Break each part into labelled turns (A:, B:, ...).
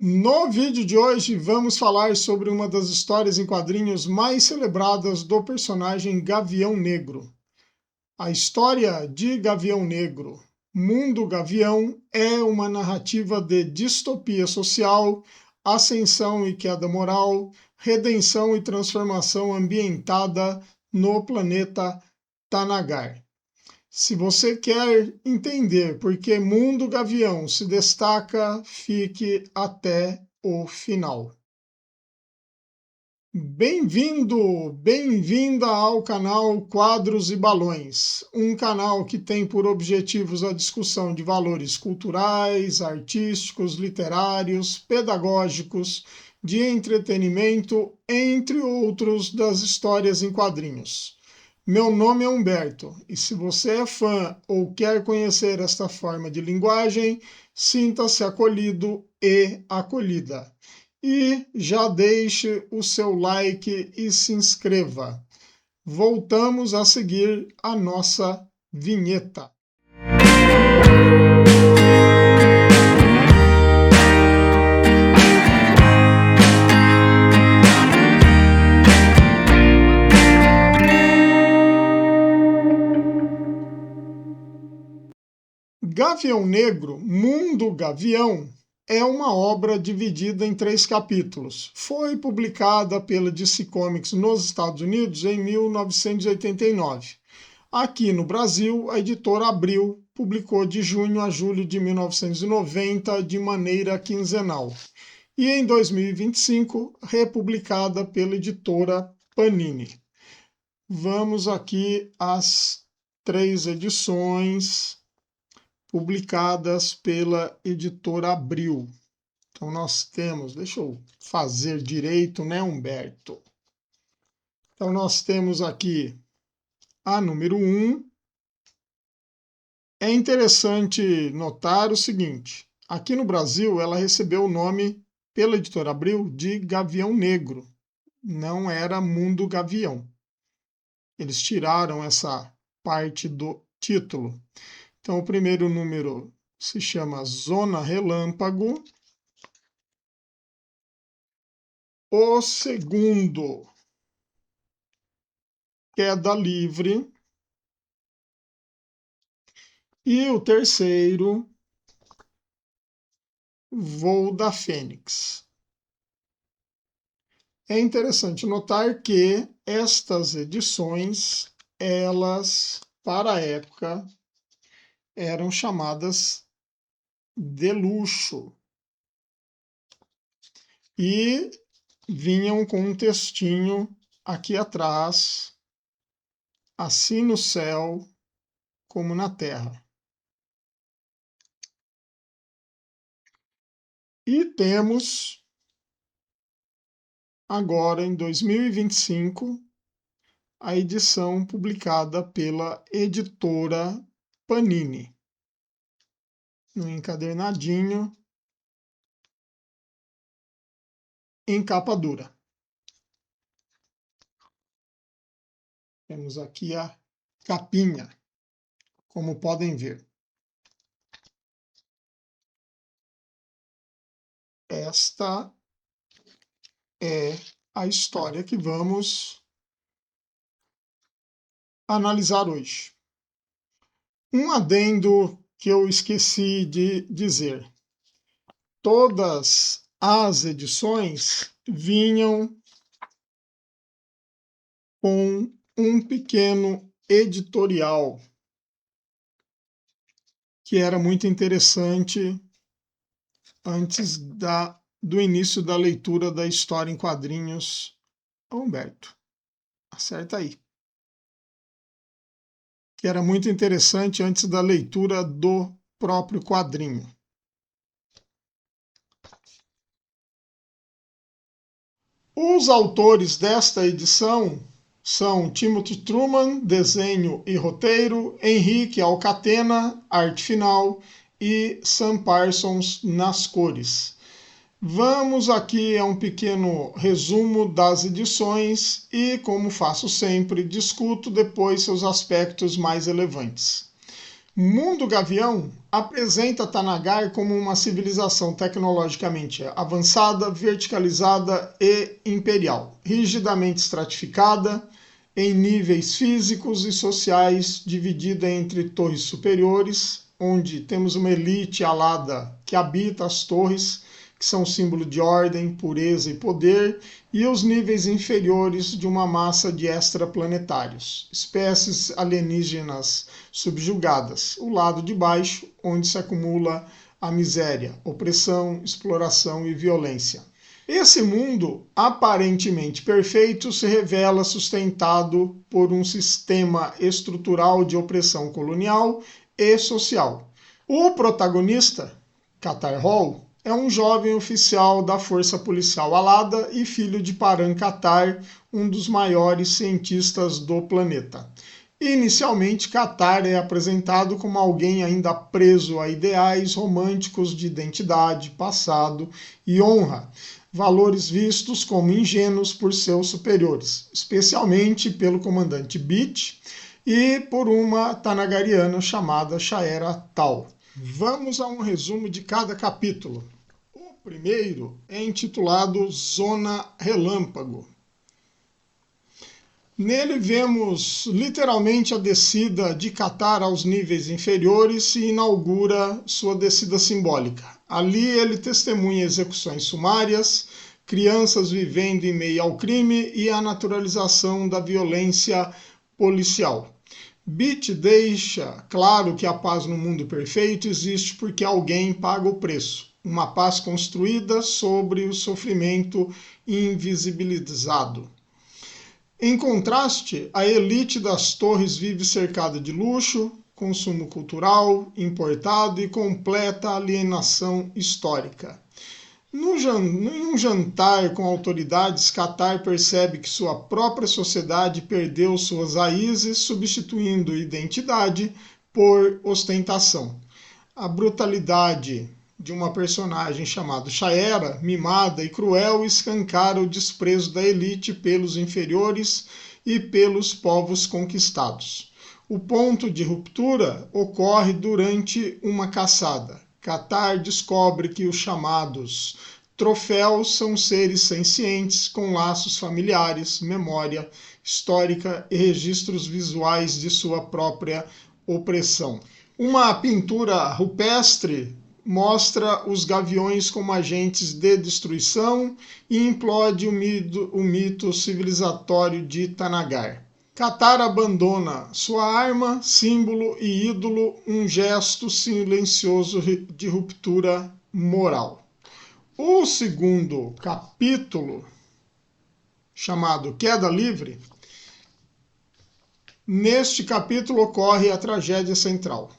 A: No vídeo de hoje vamos falar sobre uma das histórias em quadrinhos mais celebradas do personagem Gavião Negro. A história de Gavião Negro, Mundo Gavião, é uma narrativa de distopia social, ascensão e queda moral, redenção e transformação ambientada no planeta Thanagar. Se você quer entender por que Mundo Gavião se destaca, fique até o final. Bem-vindo, bem-vinda ao canal Quadros e Balões, um canal que tem por objetivos a discussão de valores culturais, artísticos, literários, pedagógicos, de entretenimento, entre outros, das histórias em quadrinhos. Meu nome é Humberto e se você é fã ou quer conhecer esta forma de linguagem, sinta-se acolhido e acolhida. E já deixe o seu like e se inscreva. Voltamos a seguir a nossa vinheta. Gavião Negro, Mundo Gavião, é uma obra dividida em 3 capítulos. Foi publicada pela DC Comics nos Estados Unidos em 1989. Aqui no Brasil, a editora Abril publicou de junho a julho de 1990 de maneira quinzenal. E em 2025, republicada pela editora Panini. Vamos aqui às 3 edições publicadas pela editora Abril. Então nós temos, deixa eu fazer direito, né, Humberto? Então nós temos aqui a número 1. É interessante notar o seguinte, aqui no Brasil ela recebeu o nome pela editora Abril de Gavião Negro, não era Mundo Gavião. Eles tiraram essa parte do título. Então, o primeiro número se chama Zona Relâmpago. O segundo, Queda Livre. E o terceiro, Voo da Fênix. É interessante notar que estas edições, elas, para a época, eram chamadas de luxo. E vinham com um textinho aqui atrás, assim no céu como na terra. E temos, agora em 2025, a edição publicada pela editora Panini, no encadernadinho, em capa dura. Temos aqui a capinha, como podem ver. Esta é a história que vamos analisar hoje. Um adendo que eu esqueci de dizer. Todas as edições vinham com um pequeno editorial que era muito interessante antes do início da leitura da história em quadrinhos. Humberto, acerta aí. Que era muito interessante antes da leitura do próprio quadrinho. Os autores desta edição são Timothy Truman, desenho e roteiro, Henrique Alcatena, arte final, e Sam Parsons nas cores. Vamos aqui a um pequeno resumo das edições e, como faço sempre, discuto depois seus aspectos mais relevantes. Mundo Gavião apresenta Tanagar como uma civilização tecnologicamente avançada, verticalizada e imperial, rigidamente estratificada em níveis físicos e sociais, dividida entre torres superiores, onde temos uma elite alada que habita as torres, que são símbolo de ordem, pureza e poder, e os níveis inferiores de uma massa de extraplanetários, espécies alienígenas subjugadas, o lado de baixo, onde se acumula a miséria, opressão, exploração e violência. Esse mundo aparentemente perfeito se revela sustentado por um sistema estrutural de opressão colonial e social. O protagonista, Katar Hol, é um jovem oficial da Força Policial Alada e filho de Paran Katar, um dos maiores cientistas do planeta. Inicialmente, Katar é apresentado como alguém ainda preso a ideais românticos de identidade, passado e honra, valores vistos como ingênuos por seus superiores, especialmente pelo comandante Bit e por uma tanagariana chamada Shaera Tal. Vamos a um resumo de cada capítulo. O primeiro é intitulado Zona Relâmpago. Nele vemos literalmente a descida de Katar aos níveis inferiores e inaugura sua descida simbólica. Ali ele testemunha execuções sumárias, crianças vivendo em meio ao crime e a naturalização da violência policial. Bit deixa claro que a paz no mundo perfeito existe porque alguém paga o preço. Uma paz construída sobre o sofrimento invisibilizado. Em contraste, a elite das torres vive cercada de luxo, consumo cultural, importado e completa alienação histórica. Em um jantar com autoridades, Katar percebe que sua própria sociedade perdeu suas raízes, substituindo identidade por ostentação. A brutalidade de uma personagem chamada Shaera, mimada e cruel, escancara o desprezo da elite pelos inferiores e pelos povos conquistados. O ponto de ruptura ocorre durante uma caçada. Katar descobre que os chamados troféus são seres sencientes com laços familiares, memória histórica e registros visuais de sua própria opressão. Uma pintura rupestre mostra os gaviões como agentes de destruição e implode o mito civilizatório de Tanagar. Katar abandona sua arma, símbolo e ídolo, um gesto silencioso de ruptura moral. O segundo capítulo, chamado Queda Livre, neste capítulo ocorre a tragédia central.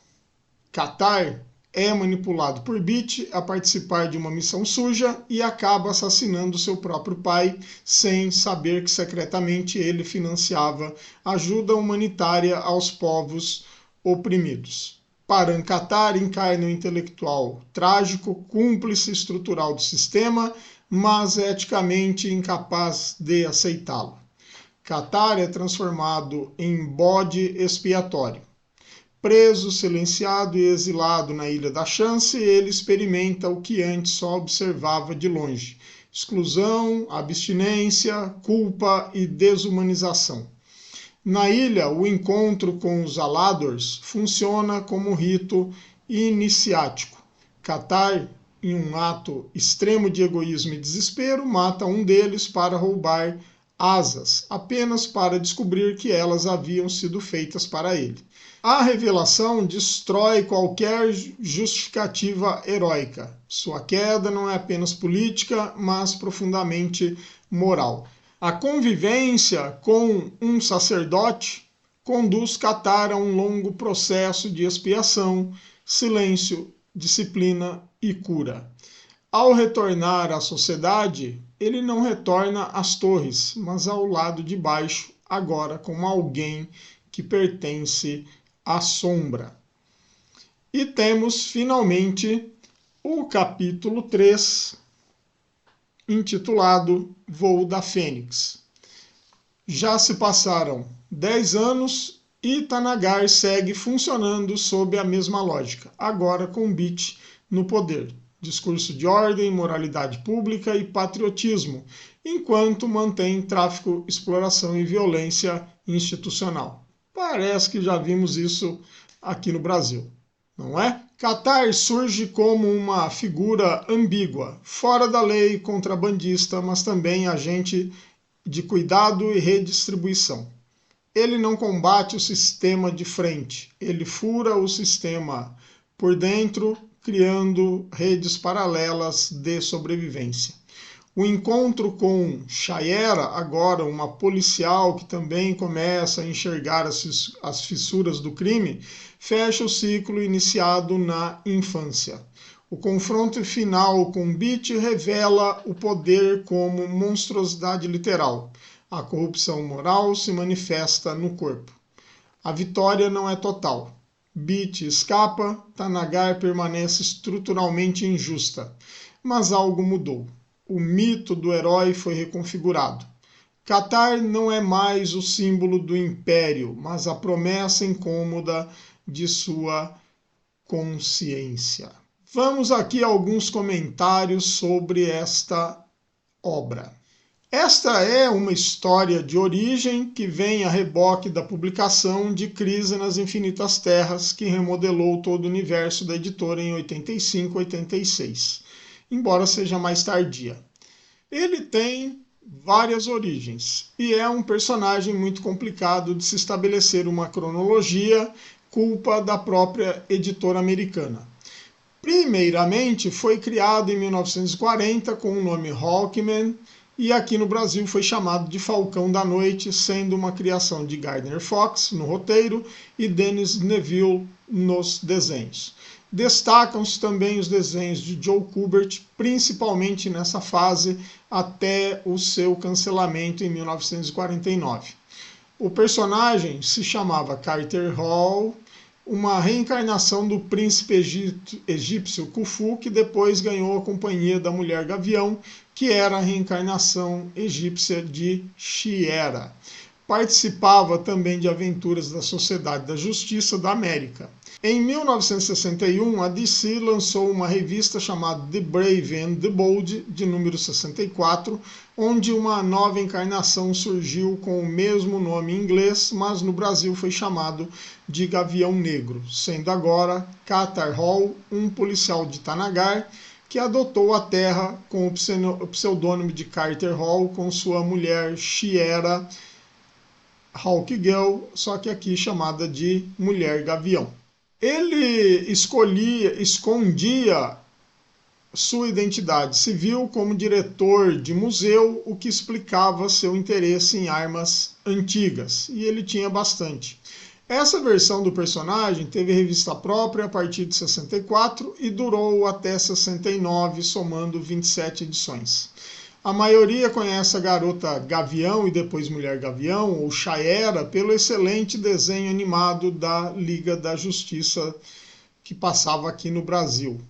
A: Katar é manipulado por Bit a participar de uma missão suja e acaba assassinando seu próprio pai, sem saber que secretamente ele financiava ajuda humanitária aos povos oprimidos. Paran Katar encarna um intelectual trágico, cúmplice estrutural do sistema, mas eticamente incapaz de aceitá-lo. Katar é transformado em bode expiatório. Preso, silenciado e exilado na Ilha da Chance, ele experimenta o que antes só observava de longe: exclusão, abstinência, culpa e desumanização. Na ilha, o encontro com os Aladors funciona como um rito iniciático. Katar, em um ato extremo de egoísmo e desespero, mata um deles para roubar asas, apenas para descobrir que elas haviam sido feitas para ele. A revelação destrói qualquer justificativa heróica. Sua queda não é apenas política, mas profundamente moral. A convivência com um sacerdote conduz Katar a um longo processo de expiação, silêncio, disciplina e cura. Ao retornar à sociedade, ele não retorna às torres, mas ao lado de baixo, agora como alguém que pertence à sombra. E temos, finalmente, o capítulo 3, intitulado Voo da Fênix. Já se passaram 10 anos E Thanagar segue funcionando sob a mesma lógica, agora com Beach no poder. Discurso de ordem, moralidade pública e patriotismo, enquanto mantém tráfico, exploração e violência institucional. Parece que já vimos isso aqui no Brasil, não é? Qatar surge como uma figura ambígua, fora da lei, contrabandista, mas também agente de cuidado e redistribuição. Ele não combate o sistema de frente, ele fura o sistema por dentro, criando redes paralelas de sobrevivência. O encontro com Shayera, agora uma policial que também começa a enxergar as fissuras do crime, fecha o ciclo iniciado na infância. O confronto final com Beach revela o poder como monstruosidade literal. A corrupção moral se manifesta no corpo. A vitória não é total. Beach escapa, Thanagar permanece estruturalmente injusta. Mas algo mudou. O mito do herói foi reconfigurado. Qatar não é mais o símbolo do império, mas a promessa incômoda de sua consciência. Vamos aqui a alguns comentários sobre esta obra. Esta é uma história de origem que vem a reboque da publicação de Crise nas Infinitas Terras, que remodelou todo o universo da editora em 85 e 86, embora seja mais tardia. Ele tem várias origens e é um personagem muito complicado de se estabelecer uma cronologia, culpa da própria editora americana. Primeiramente, foi criado em 1940 com o nome Hawkman, e aqui no Brasil foi chamado de Falcão da Noite, sendo uma criação de Gardner Fox no roteiro e Dennis Neville nos desenhos. Destacam-se também os desenhos de Joe Kubert, principalmente nessa fase até o seu cancelamento em 1949. O personagem se chamava Carter Hall, uma reencarnação do príncipe egípcio Khufu, que depois ganhou a companhia da Mulher Gavião, que era a reencarnação egípcia de Shiera. Participava também de aventuras da Sociedade da Justiça da América. Em 1961, a DC lançou uma revista chamada The Brave and the Bold, de número 64, onde uma nova encarnação surgiu com o mesmo nome em inglês, mas no Brasil foi chamado de Gavião Negro, sendo agora Qatar Hall, um policial de Thanagar, que adotou a Terra com o pseudônimo de Carter Hall com sua mulher Shiera Hawkgirl, só que aqui chamada de Mulher Gavião. Ele escondia sua identidade civil como diretor de museu, o que explicava seu interesse em armas antigas, e ele tinha bastante. Essa versão do personagem teve revista própria a partir de 64 e durou até 69, somando 27 edições. A maioria conhece a garota Gavião e depois Mulher Gavião, ou Shayera, pelo excelente desenho animado da Liga da Justiça que passava aqui no Brasil.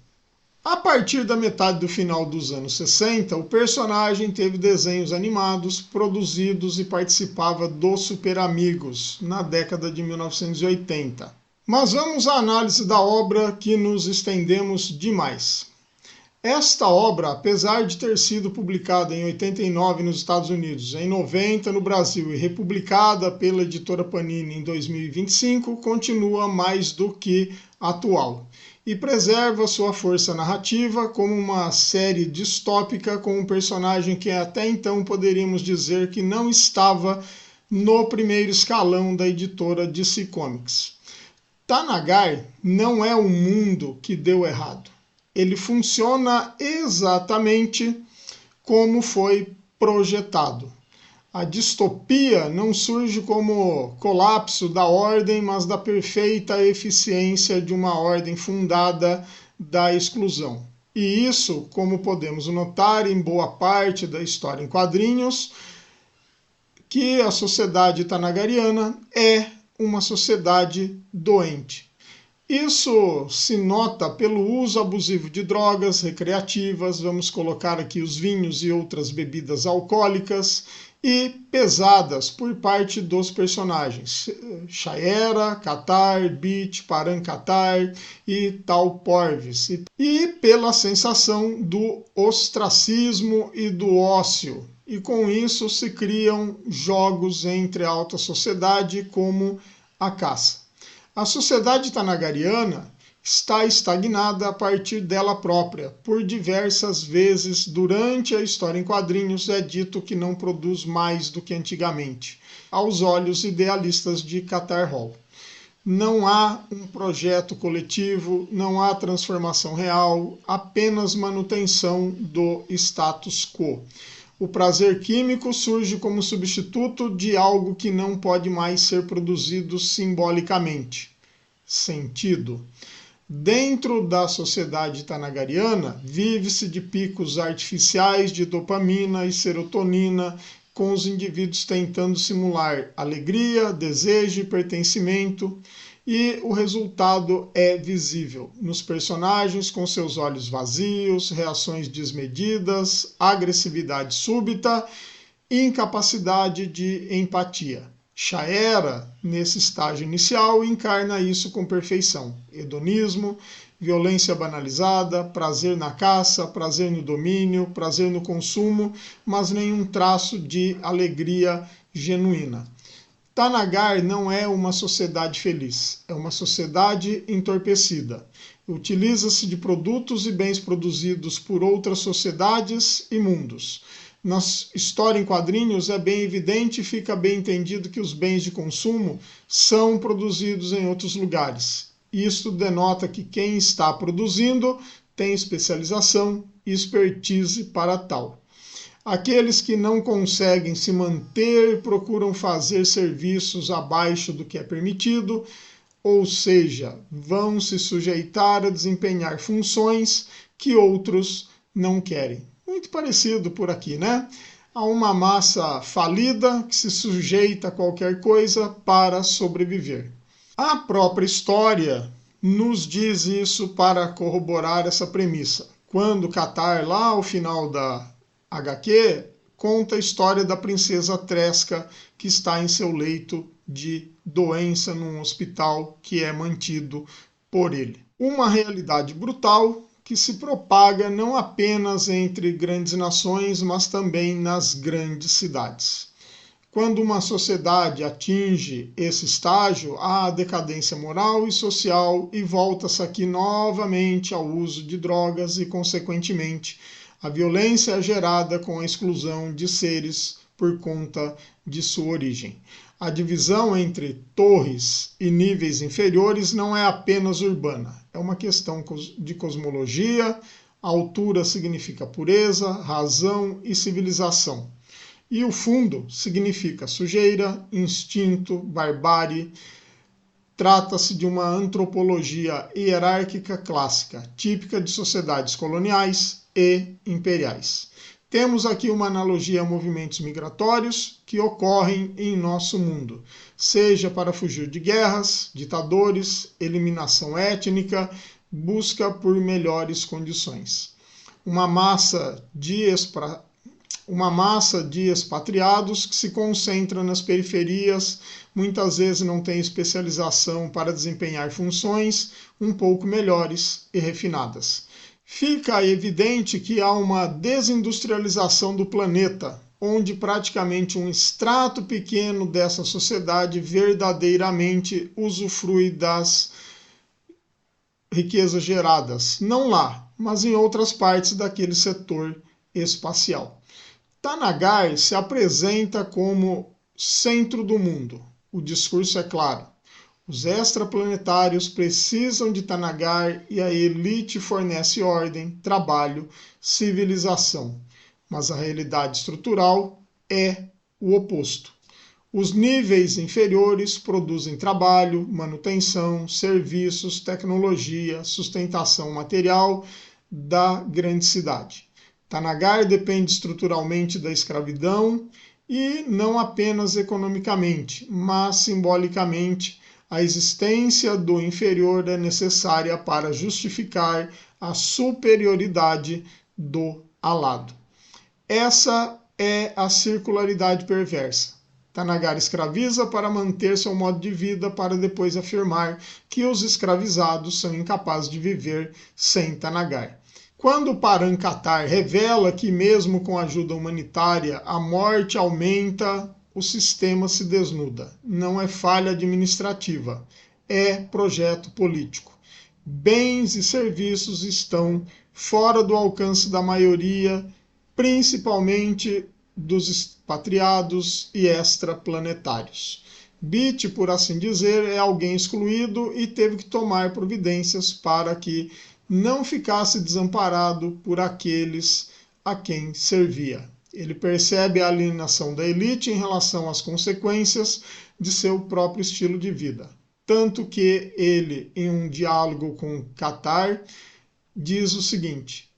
A: A partir da metade do final dos anos 60, o personagem teve desenhos animados, produzidos e participava dos Super Amigos, na década de 1980. Mas vamos à análise da obra, que nos estendemos demais. Esta obra, apesar de ter sido publicada em 89 nos Estados Unidos, em 90 no Brasil e republicada pela editora Panini em 2025, continua mais do que atual e preserva sua força narrativa como uma série distópica com um personagem que até então poderíamos dizer que não estava no primeiro escalão da editora DC Comics. Thanagar não é um mundo que deu errado. Ele funciona exatamente como foi projetado. A distopia não surge como colapso da ordem, mas da perfeita eficiência de uma ordem fundada da exclusão. E isso, como podemos notar em boa parte da história em quadrinhos, que a sociedade tanagariana é uma sociedade doente. Isso se nota pelo uso abusivo de drogas recreativas, vamos colocar aqui os vinhos e outras bebidas alcoólicas, e pesadas por parte dos personagens Shaera, Catar, Beat, Paran-Catar e Tal Porvis, e pela sensação do ostracismo e do ócio. E com isso se criam jogos entre a alta sociedade como a caça. A sociedade tanagariana está estagnada a partir dela própria. Por diversas vezes durante a história em quadrinhos é dito que não produz mais do que antigamente, aos olhos idealistas de Catar Hall. Não há um projeto coletivo, não há transformação real, apenas manutenção do status quo. O prazer químico surge como substituto de algo que não pode mais ser produzido simbolicamente. Sentido. Dentro da sociedade tanagariana, vive-se de picos artificiais de dopamina e serotonina, com os indivíduos tentando simular alegria, desejo e pertencimento, e o resultado é visível nos personagens com seus olhos vazios, reações desmedidas, agressividade súbita e incapacidade de empatia. Shaera, nesse estágio inicial, encarna isso com perfeição. Hedonismo, violência banalizada, prazer na caça, prazer no domínio, prazer no consumo, mas nenhum traço de alegria genuína. Tanagar não é uma sociedade feliz, é uma sociedade entorpecida. Utiliza-se de produtos e bens produzidos por outras sociedades e mundos. Na história em quadrinhos é bem evidente e fica bem entendido que os bens de consumo são produzidos em outros lugares. Isto denota que quem está produzindo tem especialização e expertise para tal. Aqueles que não conseguem se manter procuram fazer serviços abaixo do que é permitido, ou seja, vão se sujeitar a desempenhar funções que outros não querem. Muito parecido por aqui, né? Há uma massa falida que se sujeita a qualquer coisa para sobreviver. A própria história nos diz isso para corroborar essa premissa. Quando Catar, lá ao final da HQ, conta a história da princesa Tresca, que está em seu leito de doença num hospital que é mantido por ele. Uma realidade brutal que se propaga não apenas entre grandes nações, mas também nas grandes cidades. Quando uma sociedade atinge esse estágio, há decadência moral e social e volta-se aqui novamente ao uso de drogas e, consequentemente, a violência é gerada com a exclusão de seres por conta de sua origem. A divisão entre torres e níveis inferiores não é apenas urbana, é uma questão de cosmologia. Altura significa pureza, razão e civilização. E o fundo significa sujeira, instinto, barbárie. Trata-se de uma antropologia hierárquica clássica, típica de sociedades coloniais e imperiais. Temos aqui uma analogia a movimentos migratórios que ocorrem em nosso mundo, seja para fugir de guerras, ditadores, eliminação étnica, busca por melhores condições. Uma massa de expatriados que se concentra nas periferias, muitas vezes não tem especialização para desempenhar funções um pouco melhores e refinadas. Fica evidente que há uma desindustrialização do planeta, onde praticamente um extrato pequeno dessa sociedade verdadeiramente usufrui das riquezas geradas, não lá, mas em outras partes daquele setor espacial. Tanagar se apresenta como centro do mundo. O discurso é claro. Os extraplanetários precisam de Tanagar e a elite fornece ordem, trabalho, civilização. Mas a realidade estrutural é o oposto. Os níveis inferiores produzem trabalho, manutenção, serviços, tecnologia, sustentação material da grande cidade. Tanagar depende estruturalmente da escravidão e não apenas economicamente, mas simbolicamente. A existência do inferior é necessária para justificar a superioridade do alado. Essa é a circularidade perversa. Thanagar escraviza para manter seu modo de vida, para depois afirmar que os escravizados são incapazes de viver sem Thanagar. Quando Param-Katar revela que, mesmo com ajuda humanitária, a morte aumenta, o sistema se desnuda. Não é falha administrativa, é projeto político. Bens e serviços estão fora do alcance da maioria, principalmente dos expatriados e extraplanetários. Bit, por assim dizer, é alguém excluído e teve que tomar providências para que não ficasse desamparado por aqueles a quem servia. Ele percebe a alienação da elite em relação às consequências de seu próprio estilo de vida. Tanto que ele, em um diálogo com Katar, diz o seguinte: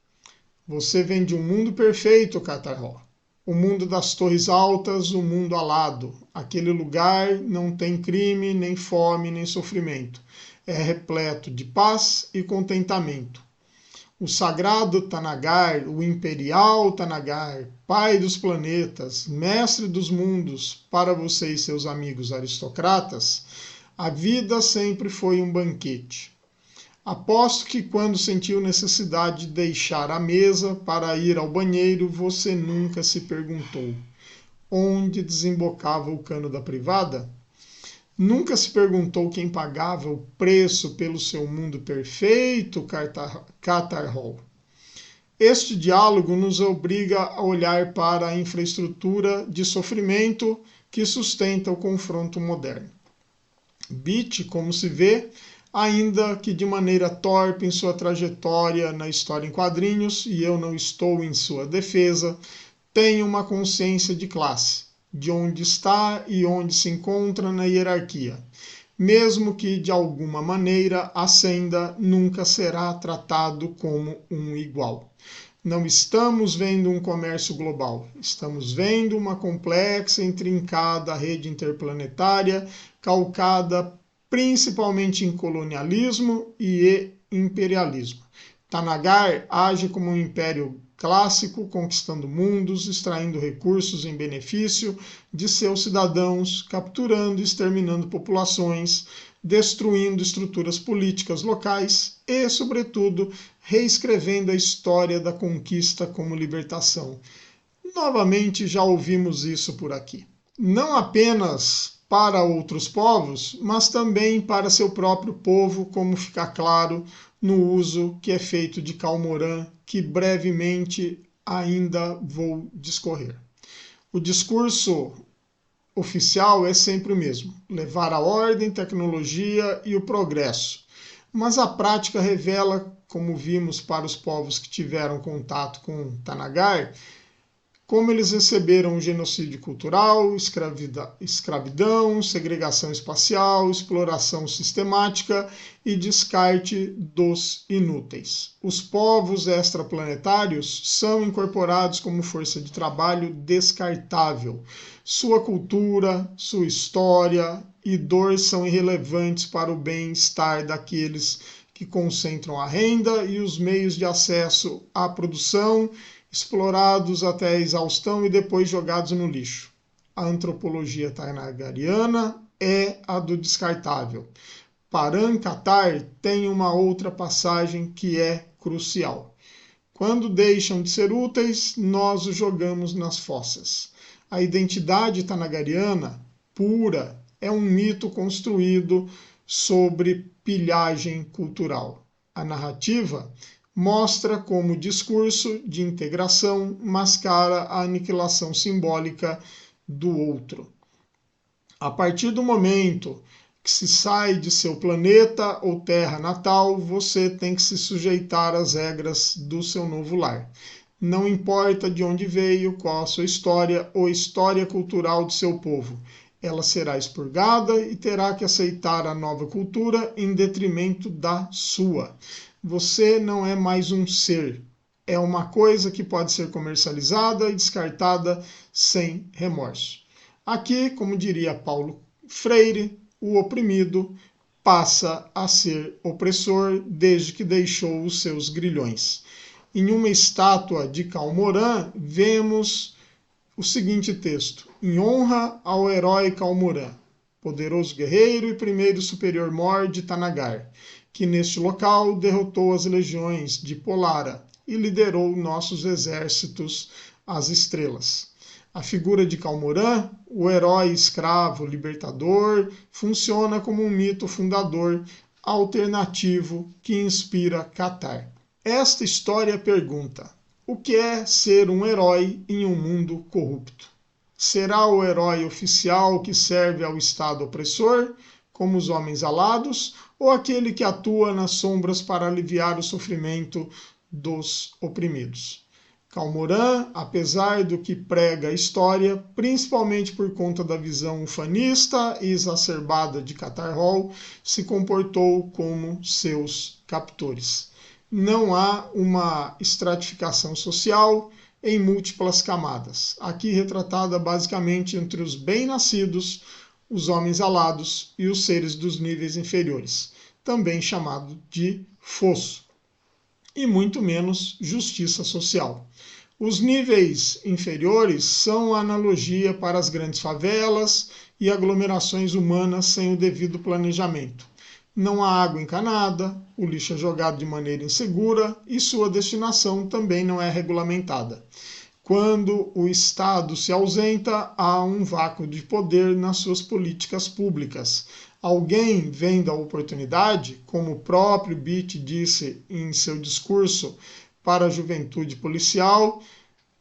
A: você vem de um mundo perfeito, Katar-Ho. O mundo das torres altas, o mundo alado. Aquele lugar não tem crime, nem fome, nem sofrimento. É repleto de paz e contentamento. O sagrado Thanagar, o imperial Thanagar, pai dos planetas, mestre dos mundos, para você e seus amigos aristocratas, a vida sempre foi um banquete. Aposto que quando sentiu necessidade de deixar a mesa para ir ao banheiro, você nunca se perguntou onde desembocava o cano da privada? Nunca se perguntou quem pagava o preço pelo seu mundo perfeito, Katar-Ho? Este diálogo nos obriga a olhar para a infraestrutura de sofrimento que sustenta o confronto moderno. Bit, como se vê, ainda que de maneira torpe em sua trajetória na história em quadrinhos, e eu não estou em sua defesa, tem uma consciência de classe, de onde está e onde se encontra na hierarquia. Mesmo que de alguma maneira ascenda, nunca será tratado como um igual. Não estamos vendo um comércio global, estamos vendo uma complexa e intrincada rede interplanetária calcada principalmente em colonialismo e imperialismo. Thanagar age como um império clássico, conquistando mundos, extraindo recursos em benefício de seus cidadãos, capturando e exterminando populações, destruindo estruturas políticas locais e, sobretudo, reescrevendo a história da conquista como libertação. Novamente já ouvimos isso por aqui. Não apenas para outros povos, mas também para seu próprio povo, como fica claro no uso que é feito de Calmoran, que brevemente ainda vou discorrer. O discurso oficial é sempre o mesmo: levar a ordem, tecnologia e o progresso. Mas a prática revela, como vimos para os povos que tiveram contato com Thanagar, como eles receberam o genocídio cultural, escravidão, segregação espacial, exploração sistemática e descarte dos inúteis. Os povos extraplanetários são incorporados como força de trabalho descartável. Sua cultura, sua história e dor são irrelevantes para o bem-estar daqueles que concentram a renda e os meios de acesso à produção, explorados até a exaustão e depois jogados no lixo. A antropologia thanagariana é a do descartável. Param-Katar tem uma outra passagem que é crucial. Quando deixam de ser úteis, nós os jogamos nas fossas. A identidade thanagariana pura é um mito construído sobre pilhagem cultural. A narrativa mostra como o discurso de integração mascara a aniquilação simbólica do outro. A partir do momento que se sai de seu planeta ou terra natal, você tem que se sujeitar às regras do seu novo lar. Não importa de onde veio, qual a sua história ou história cultural do seu povo. Ela será expurgada e terá que aceitar a nova cultura em detrimento da sua. Você não é mais um ser, é uma coisa que pode ser comercializada e descartada sem remorso. Aqui, como diria Paulo Freire, o oprimido passa a ser opressor desde que deixou os seus grilhões. Em uma estátua de Calmoran, vemos o seguinte texto: em honra ao herói Calmurã, poderoso guerreiro e primeiro superior mor de Tanagar, que neste local derrotou as legiões de Polara e liderou nossos exércitos às estrelas. A figura de Calmurã, o herói escravo libertador, funciona como um mito fundador alternativo que inspira Catar. Esta história pergunta: o que é ser um herói em um mundo corrupto? Será o herói oficial que serve ao Estado opressor, como os homens alados, ou aquele que atua nas sombras para aliviar o sofrimento dos oprimidos? Calmurã, apesar do que prega a história, principalmente por conta da visão ufanista e exacerbada de Catar Hall, se comportou como seus captores. Não há uma estratificação social em múltiplas camadas, aqui retratada basicamente entre os bem-nascidos, os homens alados e os seres dos níveis inferiores, também chamado de fosso, e muito menos justiça social. Os níveis inferiores são a analogia para as grandes favelas e aglomerações humanas sem o devido planejamento. Não há água encanada, o lixo é jogado de maneira insegura e sua destinação também não é regulamentada. Quando o Estado se ausenta, há um vácuo de poder nas suas políticas públicas. Alguém vendo a oportunidade, como o próprio Bitt disse em seu discurso para a juventude policial,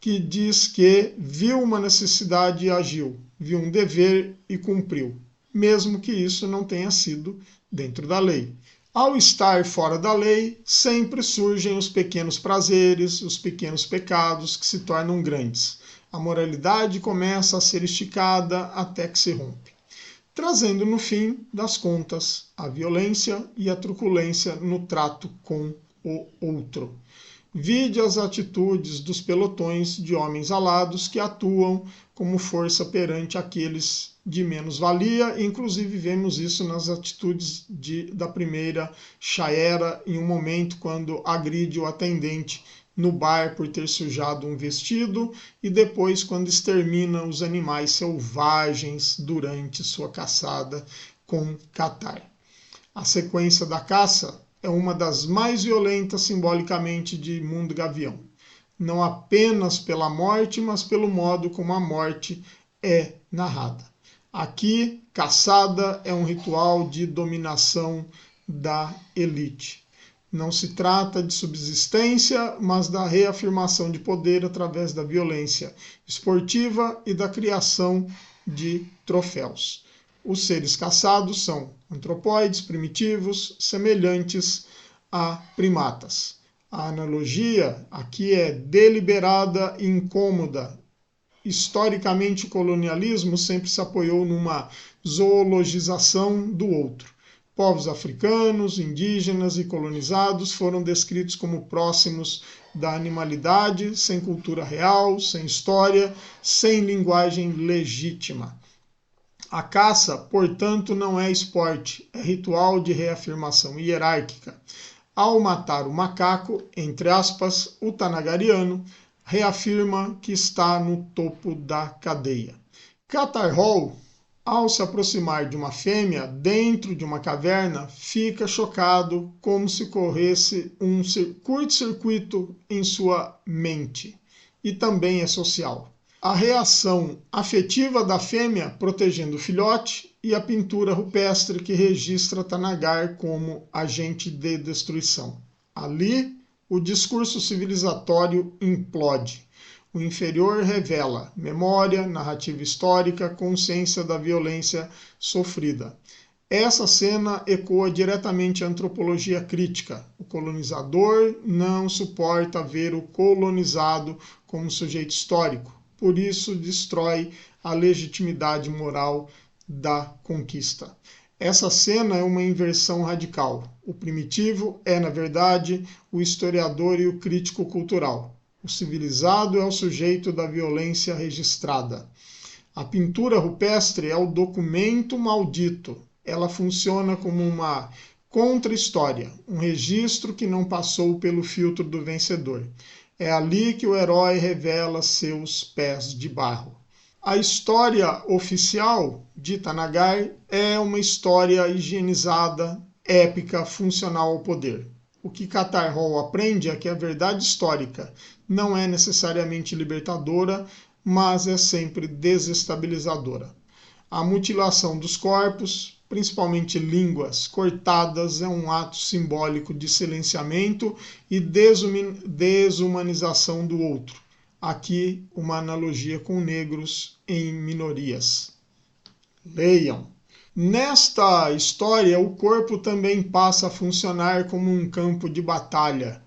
A: que diz que viu uma necessidade e agiu, viu um dever e cumpriu, mesmo que isso não tenha sido dentro da lei. Ao estar fora da lei, sempre surgem os pequenos prazeres, os pequenos pecados que se tornam grandes. A moralidade começa a ser esticada até que se rompe, trazendo no fim das contas a violência e a truculência no trato com o outro. Vide as atitudes dos pelotões de homens alados que atuam como força perante aqueles de menos valia, inclusive vemos isso nas atitudes da primeira Shaera, em um momento quando agride o atendente no bar por ter sujado um vestido, e depois quando extermina os animais selvagens durante sua caçada com Catar. A sequência da caça é uma das mais violentas simbolicamente de Mundo Gavião, não apenas pela morte, mas pelo modo como a morte é narrada. Aqui, caçada é um ritual de dominação da elite. Não se trata de subsistência, mas da reafirmação de poder através da violência esportiva e da criação de troféus. Os seres caçados são antropóides primitivos, semelhantes a primatas. A analogia aqui é deliberada e incômoda. Historicamente, o colonialismo sempre se apoiou numa zoologização do outro. Povos africanos, indígenas e colonizados foram descritos como próximos da animalidade, sem cultura real, sem história, sem linguagem legítima. A caça, portanto, não é esporte, é ritual de reafirmação hierárquica. Ao matar o macaco, entre aspas, o tanagariano reafirma que está no topo da cadeia. Catar Hall, ao se aproximar de uma fêmea dentro de uma caverna, fica chocado, como se corresse um curto-circuito em sua mente. E também é social. A reação afetiva da fêmea protegendo o filhote e a pintura rupestre que registra Tanagar como agente de destruição. Ali, o discurso civilizatório implode. O inferior revela memória, narrativa histórica, consciência da violência sofrida. Essa cena ecoa diretamente a antropologia crítica. O colonizador não suporta ver o colonizado como sujeito histórico. Por isso, destrói a legitimidade moral da conquista. Essa cena é uma inversão radical. O primitivo é, na verdade, o historiador e o crítico cultural. O civilizado é o sujeito da violência registrada. A pintura rupestre é o documento maldito. Ela funciona como uma contra-história, um registro que não passou pelo filtro do vencedor. É ali que o herói revela seus pés de barro. A história oficial de Tanagar é uma história higienizada, épica, funcional ao poder. O que Katar Hol aprende é que a verdade histórica não é necessariamente libertadora, mas é sempre desestabilizadora. A mutilação dos corpos, principalmente línguas cortadas, é um ato simbólico de silenciamento e desumanização do outro. Aqui, uma analogia com negros em minorias. Leiam. Nesta história, o corpo também passa a funcionar como um campo de batalha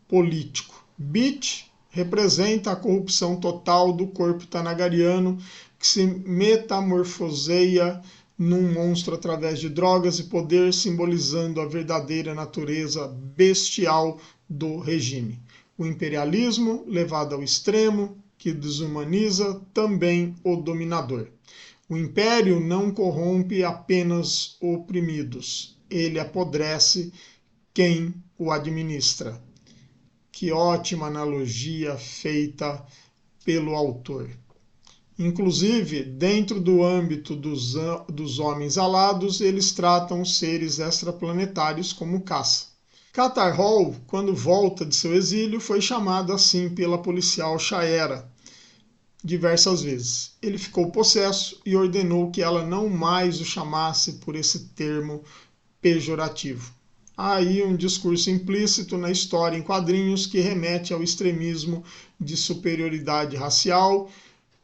A: político. Bit representa a corrupção total do corpo tanagariano, que se metamorfoseia num monstro através de drogas e poder, simbolizando a verdadeira natureza bestial do regime. O imperialismo, levado ao extremo, que desumaniza também o dominador. O império não corrompe apenas oprimidos, ele apodrece quem o administra. Que ótima analogia feita pelo autor. Inclusive, dentro do âmbito dos homens alados, eles tratam os seres extraplanetários como caça. Katar Hol, quando volta de seu exílio, foi chamado assim pela policial Shaera diversas vezes. Ele ficou possesso e ordenou que ela não mais o chamasse por esse termo pejorativo. Há aí um discurso implícito na história em quadrinhos que remete ao extremismo de superioridade racial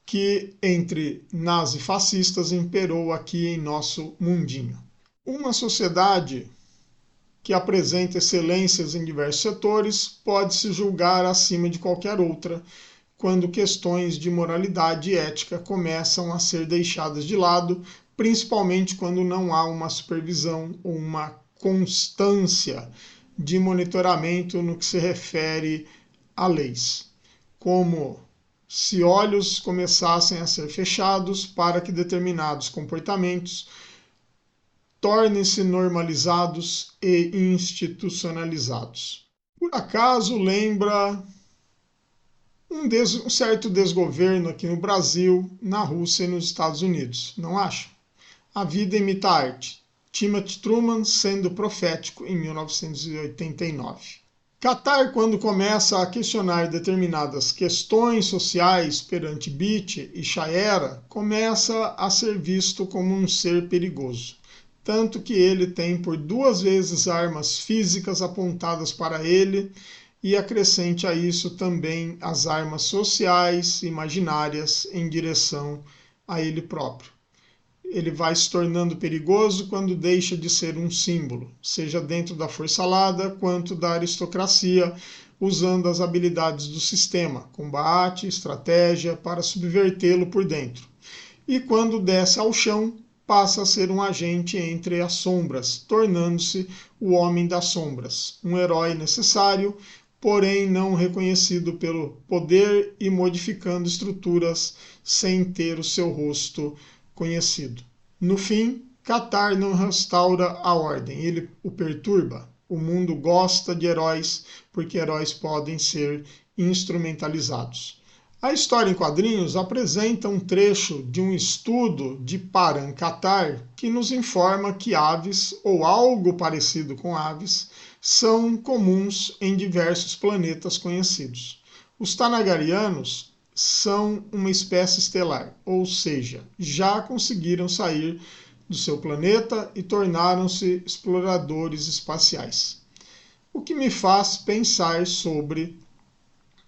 A: que entre nazifascistas imperou aqui em nosso mundinho. Uma sociedade que apresenta excelências em diversos setores pode se julgar acima de qualquer outra quando questões de moralidade e ética começam a ser deixadas de lado, principalmente quando não há uma supervisão ou uma constância de monitoramento no que se refere a leis, como se olhos começassem a ser fechados para que determinados comportamentos tornem-se normalizados e institucionalizados. Por acaso lembra um certo desgoverno aqui no Brasil, na Rússia e nos Estados Unidos, não acha? A vida imita a arte. Timothy Truman sendo profético em 1989. Katar, quando começa a questionar determinadas questões sociais perante Bit e Shaera, começa a ser visto como um ser perigoso. Tanto que ele tem por 2 vezes armas físicas apontadas para ele e acrescente a isso também as armas sociais imaginárias em direção a ele próprio. Ele vai se tornando perigoso quando deixa de ser um símbolo, seja dentro da força alada quanto da aristocracia, usando as habilidades do sistema, combate, estratégia, para subvertê-lo por dentro. E quando desce ao chão, passa a ser um agente entre as sombras, tornando-se o Homem das Sombras, um herói necessário, porém não reconhecido pelo poder e modificando estruturas sem ter o seu rosto conhecido. No fim, Katar não restaura a ordem, ele o perturba. O mundo gosta de heróis porque heróis podem ser instrumentalizados. A história em quadrinhos apresenta um trecho de um estudo de Paran Katar que nos informa que aves, ou algo parecido com aves, são comuns em diversos planetas conhecidos. Os Tanagarianos são uma espécie estelar, ou seja, já conseguiram sair do seu planeta e tornaram-se exploradores espaciais. O que me faz pensar sobre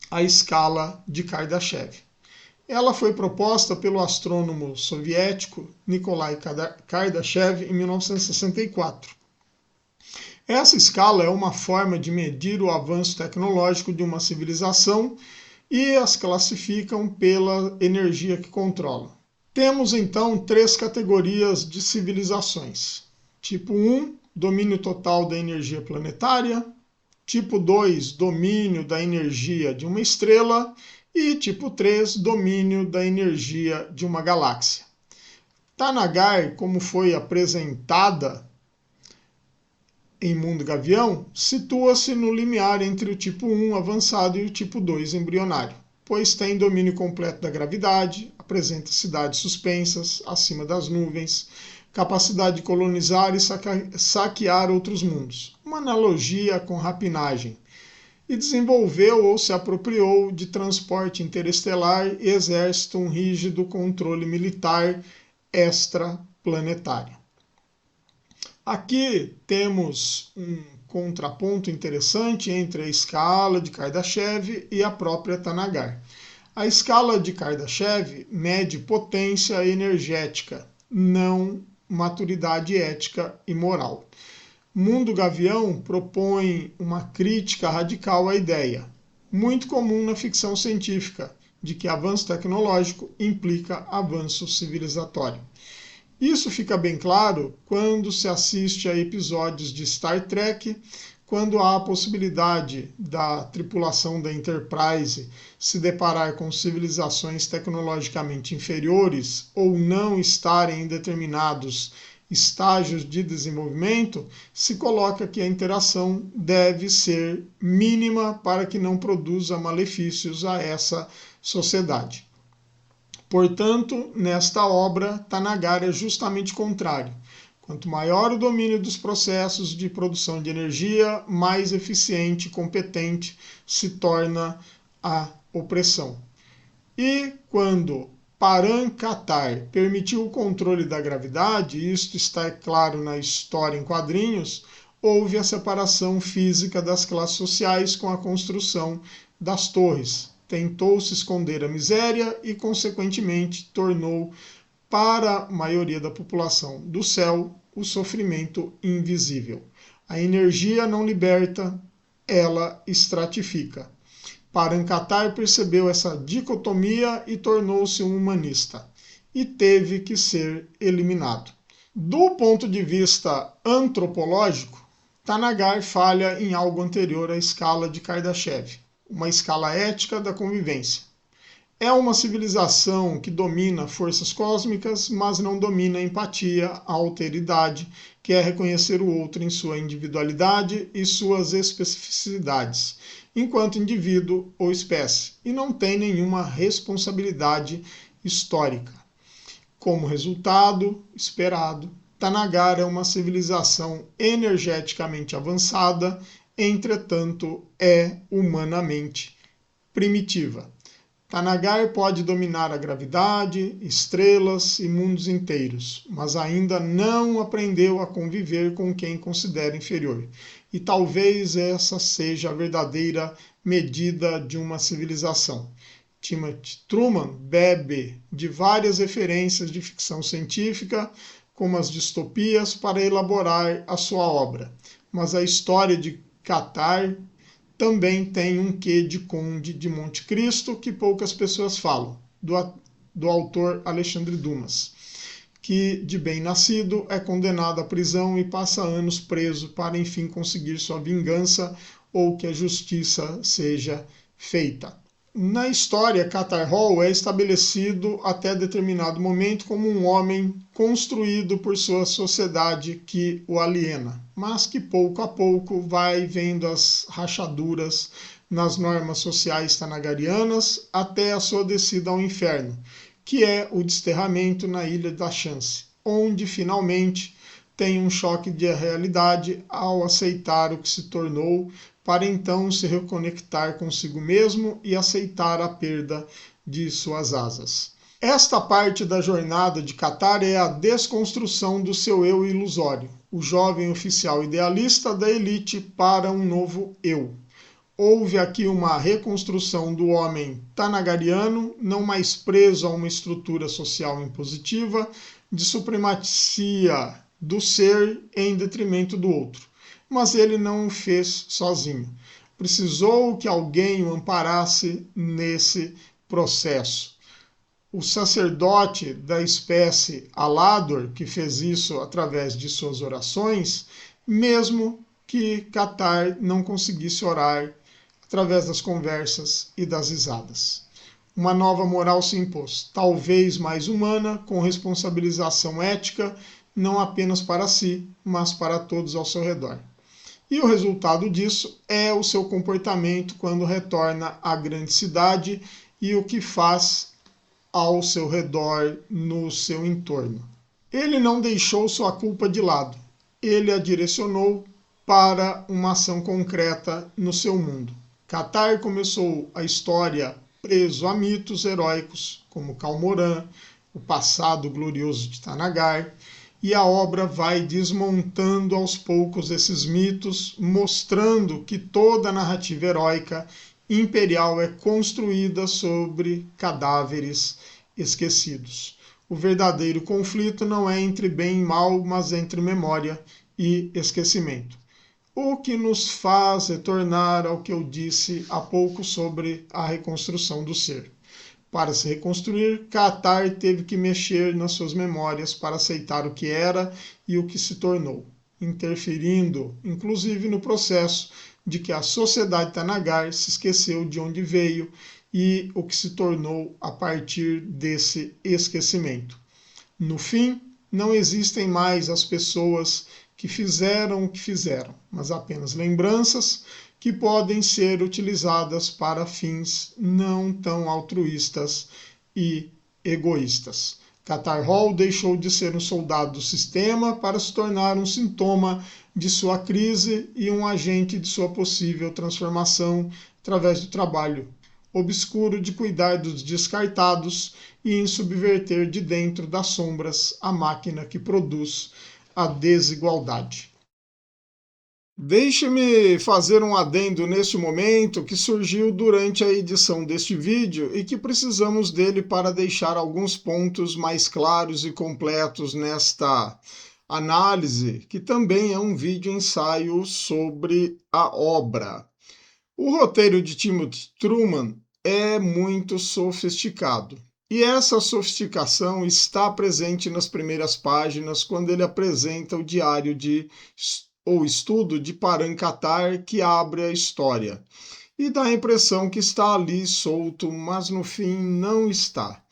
A: a escala de Kardashev. Ela foi proposta pelo astrônomo soviético Nikolai Kardashev em 1964. Essa escala é uma forma de medir o avanço tecnológico de uma civilização e as classificam pela energia que controla. Temos então 3 categorias de civilizações. Tipo 1, domínio total da energia planetária. Tipo 2, domínio da energia de uma estrela. E tipo 3, domínio da energia de uma galáxia. Tanagar, como foi apresentada, em Mundo Gavião, situa-se no limiar entre o tipo 1 avançado e o tipo 2 embrionário, pois tem domínio completo da gravidade, apresenta cidades suspensas acima das nuvens, capacidade de colonizar e saquear outros mundos, uma analogia com rapinagem, e desenvolveu ou se apropriou de transporte interestelar e exerce um rígido controle militar extraplanetário. Aqui temos um contraponto interessante entre a escala de Kardashev e a própria Thanagar. A escala de Kardashev mede potência energética, não maturidade ética e moral. Mundo Gavião propõe uma crítica radical à ideia, muito comum na ficção científica, de que avanço tecnológico implica avanço civilizatório. Isso fica bem claro quando se assiste a episódios de Star Trek, quando há a possibilidade da tripulação da Enterprise se deparar com civilizações tecnologicamente inferiores ou não estarem em determinados estágios de desenvolvimento, se coloca que a interação deve ser mínima para que não produza malefícios a essa sociedade. Portanto, nesta obra, Thanagar é justamente o contrário. Quanto maior o domínio dos processos de produção de energia, mais eficiente e competente se torna a opressão. E quando Param-Katar permitiu o controle da gravidade, e isto está claro na história em quadrinhos, houve a separação física das classes sociais com a construção das torres. Tentou-se esconder a miséria e, consequentemente, tornou para a maioria da população do céu o sofrimento invisível. A energia não liberta, ela estratifica. Param-Katar percebeu essa dicotomia e tornou-se um humanista, e teve que ser eliminado. Do ponto de vista antropológico, Thanagar falha em algo anterior à escala de Kardashev, uma escala ética da convivência. É uma civilização que domina forças cósmicas, mas não domina a empatia, a alteridade, que é reconhecer o outro em sua individualidade e suas especificidades, enquanto indivíduo ou espécie, e não tem nenhuma responsabilidade histórica. Como resultado esperado, Thanagar é uma civilização energeticamente avançada, entretanto é humanamente primitiva. Thanagar pode dominar a gravidade, estrelas e mundos inteiros, mas ainda não aprendeu a conviver com quem considera inferior. E talvez essa seja a verdadeira medida de uma civilização. Timothy Truman bebe de várias referências de ficção científica, como as distopias, para elaborar a sua obra. Mas a história de Katar também tem um quê de Conde de Monte Cristo que poucas pessoas falam, do autor Alexandre Dumas, que, de bem nascido, é condenado à prisão e passa anos preso para, enfim, conseguir sua vingança ou que a justiça seja feita. Na história, Katar Hol é estabelecido até determinado momento como um homem construído por sua sociedade que o aliena, mas que pouco a pouco vai vendo as rachaduras nas normas sociais tanagarianas até a sua descida ao inferno, que é o desterramento na Ilha da Chance, onde finalmente tem um choque de realidade ao aceitar o que se tornou, para então se reconectar consigo mesmo e aceitar a perda de suas asas. Esta parte da jornada de Katar é a desconstrução do seu eu ilusório, o jovem oficial idealista da elite para um novo eu. Houve aqui uma reconstrução do homem tanagariano, não mais preso a uma estrutura social impositiva, de supremacia do ser em detrimento do outro. Mas ele não o fez sozinho. Precisou que alguém o amparasse nesse processo. O sacerdote da espécie Alador, que fez isso através de suas orações, mesmo que Katar não conseguisse orar através das conversas e das risadas. Uma nova moral se impôs, talvez mais humana, com responsabilização ética, não apenas para si, mas para todos ao seu redor. E o resultado disso é o seu comportamento quando retorna à grande cidade e o que faz ao seu redor, no seu entorno. Ele não deixou sua culpa de lado, ele a direcionou para uma ação concreta no seu mundo. Catar começou a história preso a mitos heróicos, como Calmoran, o passado glorioso de Thanagar, e a obra vai desmontando aos poucos esses mitos, mostrando que toda a narrativa heróica imperial é construída sobre cadáveres esquecidos. O verdadeiro conflito não é entre bem e mal, mas entre memória e esquecimento. O que nos faz retornar ao que eu disse há pouco sobre a reconstrução do ser. Para se reconstruir, Catar teve que mexer nas suas memórias para aceitar o que era e o que se tornou, interferindo, inclusive, no processo de que a sociedade Thanagar se esqueceu de onde veio e o que se tornou a partir desse esquecimento. No fim, não existem mais as pessoas que fizeram o que fizeram, mas apenas lembranças que podem ser utilizadas para fins não tão altruístas e egoístas. Catar Hall deixou de ser um soldado do sistema para se tornar um sintoma de sua crise e um agente de sua possível transformação através do trabalho obscuro de cuidar dos descartados e em subverter de dentro das sombras a máquina que produz a desigualdade. Deixe-me fazer um adendo neste momento que surgiu durante a edição deste vídeo e que precisamos dele para deixar alguns pontos mais claros e completos nesta análise, que também é um vídeo ensaio sobre a obra. O roteiro de Timothy Truman é muito sofisticado. E essa sofisticação está presente nas primeiras páginas quando ele apresenta o diário ou estudo de Paran Catar, que abre a história. E dá a impressão que está ali solto, mas no fim não está.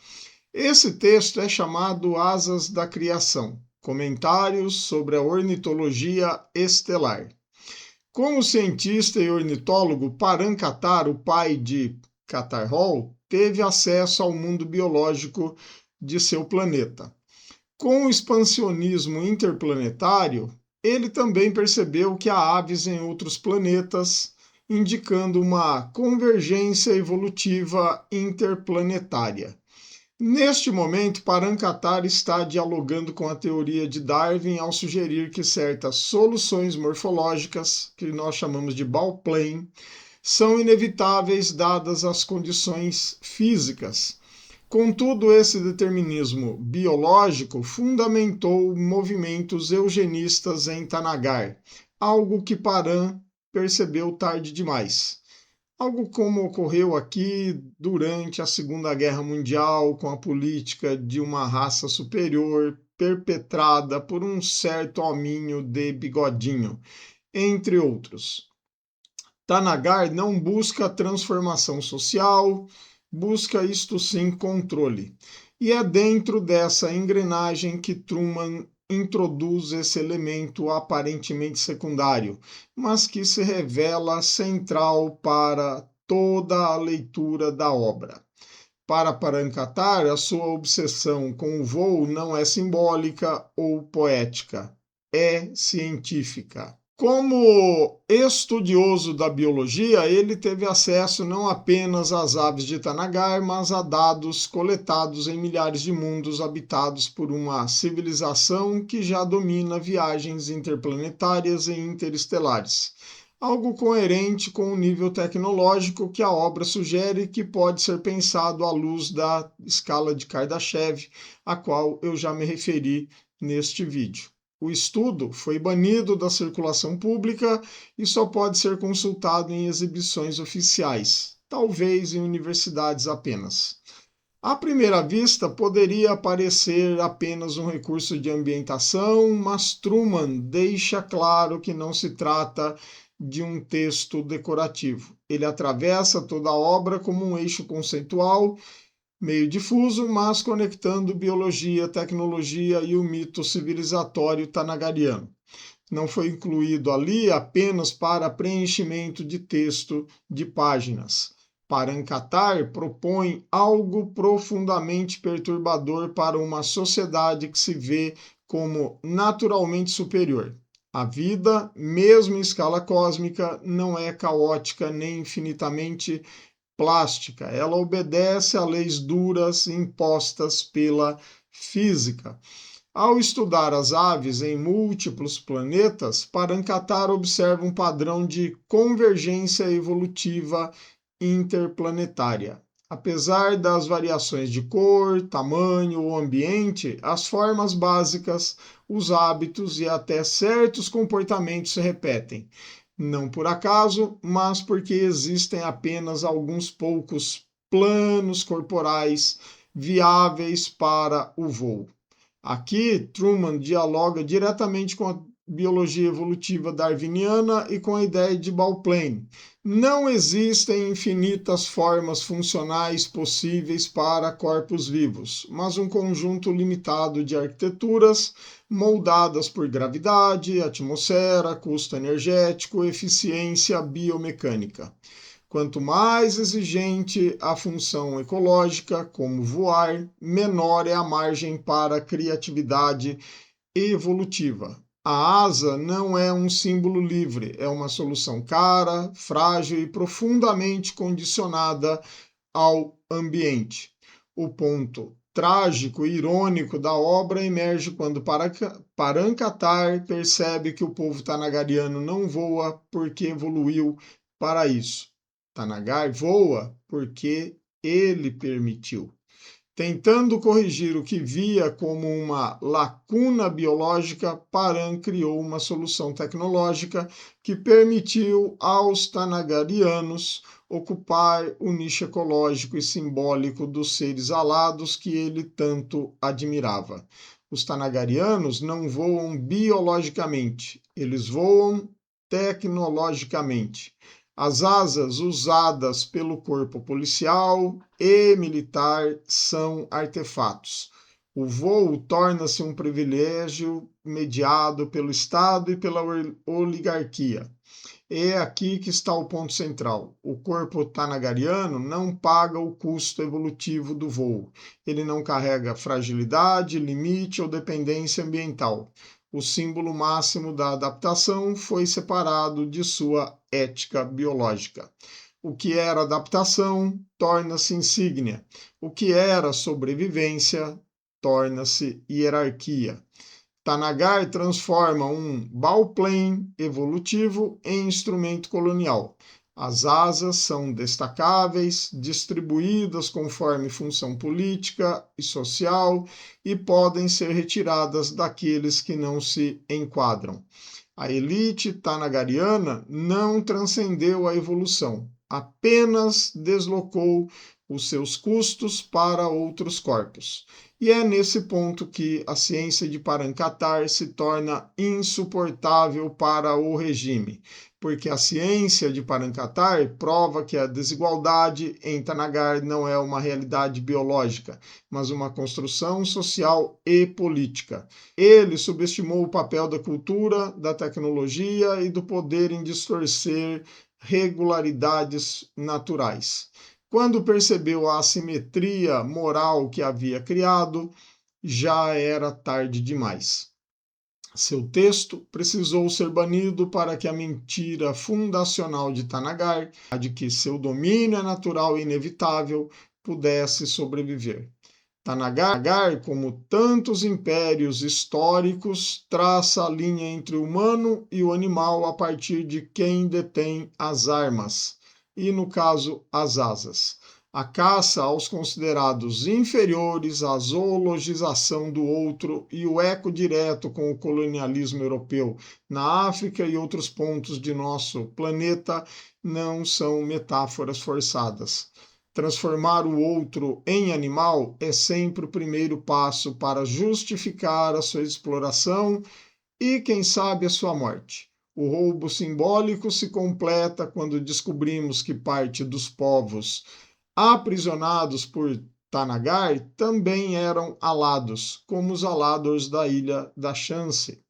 A: Esse texto é chamado Asas da Criação, comentários sobre a ornitologia estelar. Como cientista e ornitólogo, Paran Catar, o pai de Catar Hall, teve acesso ao mundo biológico de seu planeta. Com o expansionismo interplanetário, ele também percebeu que há aves em outros planetas, indicando uma convergência evolutiva interplanetária. Neste momento, Paran Catar está dialogando com a teoria de Darwin ao sugerir que certas soluções morfológicas, que nós chamamos de bauplane, são inevitáveis dadas as condições físicas. Contudo, esse determinismo biológico fundamentou movimentos eugenistas em Thanagar, algo que Paran percebeu tarde demais. Algo como ocorreu aqui durante a Segunda Guerra Mundial, com a política de uma raça superior perpetrada por um certo hominho de bigodinho, entre outros. Thanagar não busca transformação social, busca isto sim controle. E é dentro dessa engrenagem que Truman introduz esse elemento aparentemente secundário, mas que se revela central para toda a leitura da obra. Para Paran Catar, a sua obsessão com o voo não é simbólica ou poética, é científica. Como estudioso da biologia, ele teve acesso não apenas às aves de Thanagar, mas a dados coletados em milhares de mundos habitados por uma civilização que já domina viagens interplanetárias e interestelares. Algo coerente com o nível tecnológico que a obra sugere que pode ser pensado à luz da escala de Kardashev, a qual eu já me referi neste vídeo. O estudo foi banido da circulação pública e só pode ser consultado em exibições oficiais, talvez em universidades apenas. À primeira vista, poderia parecer apenas um recurso de ambientação, mas Truman deixa claro que não se trata de um texto decorativo. Ele atravessa toda a obra como um eixo conceitual, meio difuso, mas conectando biologia, tecnologia e o mito civilizatório tanagariano. não foi incluído ali apenas para preenchimento de texto de páginas. Parankatar propõe algo profundamente perturbador para uma sociedade que se vê como naturalmente superior. A vida, mesmo em escala cósmica, não é caótica nem infinitamente plástica. Ela obedece a leis duras impostas pela física. Ao estudar as aves em múltiplos planetas, Parankatar observa um padrão de convergência evolutiva interplanetária. Apesar das variações de cor, tamanho ou ambiente, as formas básicas, os hábitos e até certos comportamentos se repetem. Não por acaso, mas porque existem apenas alguns poucos planos corporais viáveis para o voo. Aqui, Truman dialoga diretamente com a biologia evolutiva darwiniana e com a ideia de Bauplane. Não existem infinitas formas funcionais possíveis para corpos vivos, mas um conjunto limitado de arquiteturas moldadas por gravidade, atmosfera, custo energético, eficiência biomecânica. Quanto mais exigente a função ecológica, como voar, menor é a margem para criatividade evolutiva. A asa não é um símbolo livre, é uma solução cara, frágil e profundamente condicionada ao ambiente. O ponto trágico e irônico da obra emerge quando Parankatar percebe que o povo tanagariano não voa porque evoluiu para isso. Tanagar voa porque ele permitiu. Tentando corrigir o que via como uma lacuna biológica, Paran criou uma solução tecnológica que permitiu aos tanagarianos ocupar o nicho ecológico e simbólico dos seres alados que ele tanto admirava. Os tanagarianos não voam biologicamente, eles voam tecnologicamente. As asas usadas pelo corpo policial e militar são artefatos. O voo torna-se um privilégio mediado pelo Estado e pela oligarquia. É aqui que está o ponto central. O corpo tanagariano não paga o custo evolutivo do voo. Ele não carrega fragilidade, limite ou dependência ambiental. O símbolo máximo da adaptação foi separado de sua ética biológica. O que era adaptação torna-se insígnia. O que era sobrevivência torna-se hierarquia. Tanagar transforma um bauplane evolutivo em instrumento colonial. As asas são destacáveis, distribuídas conforme função política e social e podem ser retiradas daqueles que não se enquadram. A elite tanagariana não transcendeu a evolução, apenas deslocou os seus custos para outros corpos. E é nesse ponto que a ciência de Parankatar se torna insuportável para o regime, porque a ciência de Parankatar prova que a desigualdade em Tanagar não é uma realidade biológica, mas uma construção social e política. Ele subestimou o papel da cultura, da tecnologia e do poder em distorcer regularidades naturais. Quando percebeu a assimetria moral que havia criado, já era tarde demais. Seu texto precisou ser banido para que a mentira fundacional de Tanagar, a de que seu domínio é natural e inevitável, pudesse sobreviver. Tanagar, como tantos impérios históricos, traça a linha entre o humano e o animal a partir de quem detém as armas, e, no caso, as asas. A caça aos considerados inferiores, a zoologização do outro e o eco direto com o colonialismo europeu na África e outros pontos de nosso planeta não são metáforas forçadas. Transformar o outro em animal é sempre o primeiro passo para justificar a sua exploração e, quem sabe, a sua morte. O roubo simbólico se completa quando descobrimos que parte dos povos aprisionados por Tanagar também eram alados, como os aladors da Ilha da Chance.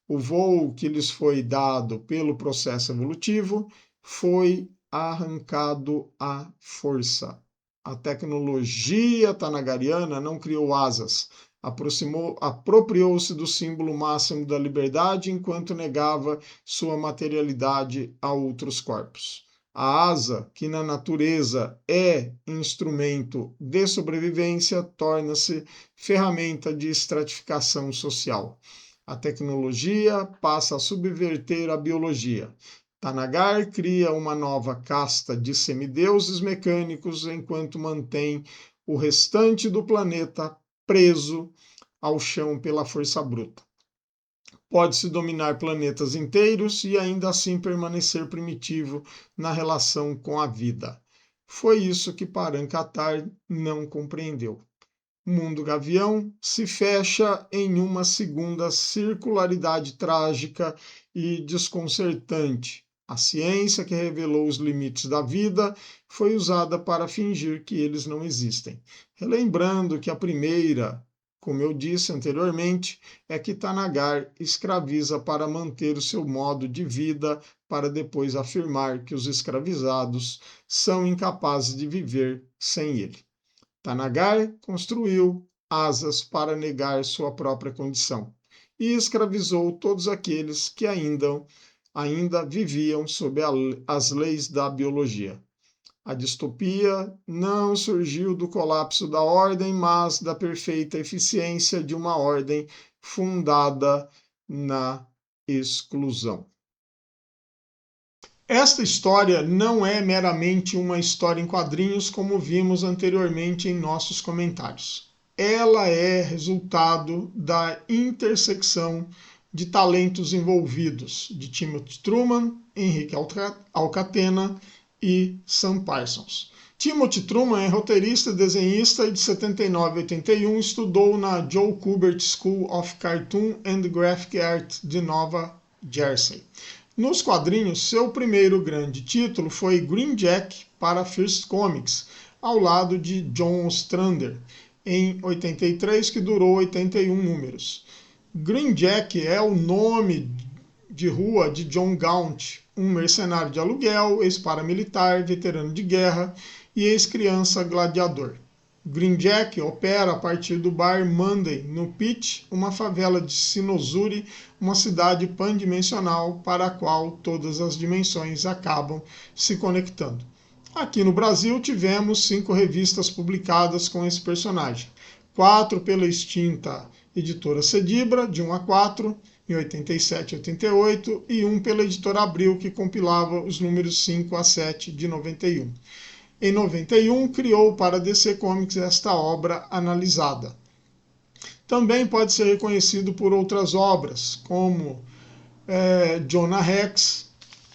A: O voo que lhes foi dado pelo processo evolutivo foi arrancado à força. A tecnologia tanagariana não criou asas, apropriou-se do símbolo máximo da liberdade enquanto negava sua materialidade a outros corpos. A asa, que na natureza é instrumento de sobrevivência, torna-se ferramenta de estratificação social. A tecnologia passa a subverter a biologia. Tanagar cria uma nova casta de semideuses mecânicos enquanto mantém o restante do planeta preso ao chão pela força bruta. Pode-se dominar planetas inteiros e ainda assim permanecer primitivo na relação com a vida. Foi isso que Param-Katar não compreendeu. O mundo gavião se fecha em uma segunda circularidade trágica e desconcertante. A ciência que revelou os limites da vida foi usada para fingir que eles não existem. Relembrando que a primeira, como eu disse anteriormente, é que Tanagar escraviza para manter o seu modo de vida, para depois afirmar que os escravizados são incapazes de viver sem ele. Tanagar construiu asas para negar sua própria condição e escravizou todos aqueles que ainda viviam sob as leis da biologia. A distopia não surgiu do colapso da ordem, mas da perfeita eficiência de uma ordem fundada na exclusão. Esta história não é meramente uma história em quadrinhos, como vimos anteriormente em nossos comentários. Ela é resultado da intersecção de talentos envolvidos de Timothy Truman, Henrique Alcatena e Sam Parsons. Timothy Truman é roteirista e desenhista e de 79 a 81 estudou na Joe Kubert School of Cartoon and Graphic Art de Nova Jersey. Nos quadrinhos, seu primeiro grande título foi Green Jack para First Comics, ao lado de John Ostrander, em 83, que durou 81 números. Green Jack é o nome de rua de John Gaunt, um mercenário de aluguel, ex-paramilitar, veterano de guerra e ex-criança gladiador. Green Jack opera a partir do bar Monday, no Pitch, uma favela de Sinosuri, uma cidade pandimensional para a qual todas as dimensões acabam se conectando. Aqui no Brasil tivemos 5 revistas publicadas com esse personagem. 4 pela extinta editora Cedibra, de 1 a 4, em 87 e 88, e 1 pela editora Abril, que compilava os números 5 a 7 de 91. Em 91, criou para a DC Comics esta obra analisada. Também pode ser reconhecido por outras obras, como Jonah Rex,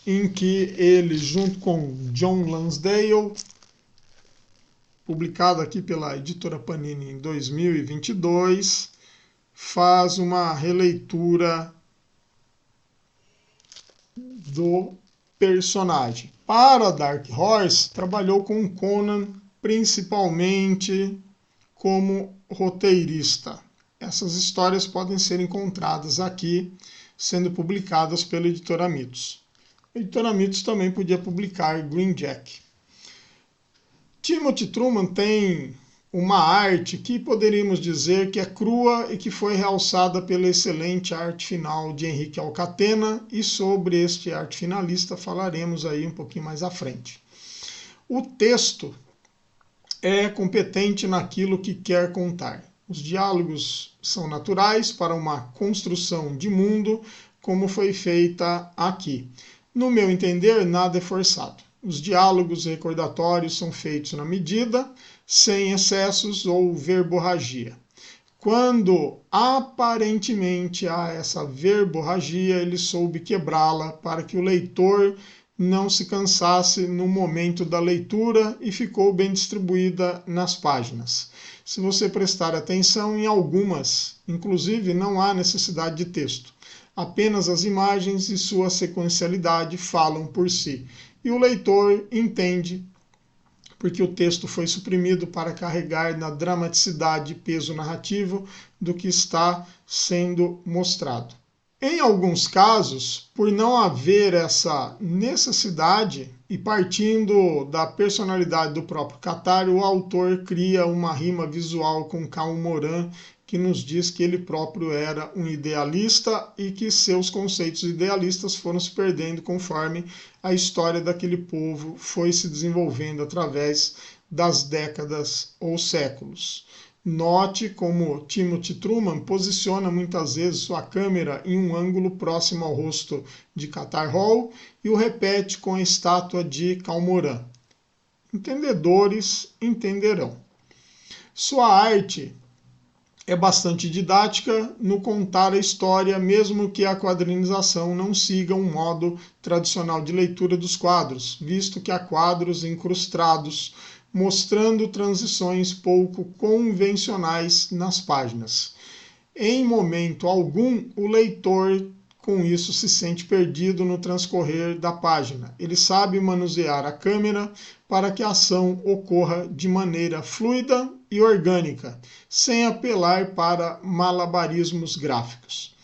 A: em que ele, junto com John Lansdale, publicado aqui pela editora Panini em 2022, faz uma releitura do personagem. Para Dark Horse, trabalhou com Conan principalmente como roteirista. Essas histórias podem ser encontradas aqui, sendo publicadas pela editora Mitos. A editora Mitos também podia publicar Green Jack. Timothy Truman tem uma arte que poderíamos dizer que é crua e que foi realçada pela excelente arte final de Henrique Alcatena, e sobre este arte finalista falaremos aí um pouquinho mais à frente. O texto é competente naquilo que quer contar. Os diálogos são naturais para uma construção de mundo, como foi feita aqui. No meu entender, nada é forçado. Os diálogos recordatórios são feitos na medida, sem excessos ou verborragia. Quando aparentemente há essa verborragia, ele soube quebrá-la para que o leitor não se cansasse no momento da leitura e ficou bem distribuída nas páginas. Se você prestar atenção em algumas, inclusive, não há necessidade de texto. Apenas as imagens e sua sequencialidade falam por si. E o leitor entende, porque o texto foi suprimido para carregar na dramaticidade e peso narrativo do que está sendo mostrado. Em alguns casos, por não haver essa necessidade e partindo da personalidade do próprio Kattar, o autor cria uma rima visual com Karl Moran, que nos diz que ele próprio era um idealista e que seus conceitos idealistas foram se perdendo conforme a história daquele povo foi se desenvolvendo através das décadas ou séculos. Note como Timothy Truman posiciona muitas vezes sua câmera em um ângulo próximo ao rosto de Kattar Hall e o repete com a estátua de Karl Moran. Entendedores entenderão. Sua arte é bastante didática no contar a história, mesmo que a quadrinização não siga um modo tradicional de leitura dos quadros, visto que há quadros incrustados mostrando transições pouco convencionais nas páginas. Em momento algum, o leitor com isso se sente perdido no transcorrer da página. Ele sabe manusear a câmera para que a ação ocorra de maneira fluida e orgânica, sem apelar para malabarismos gráficos.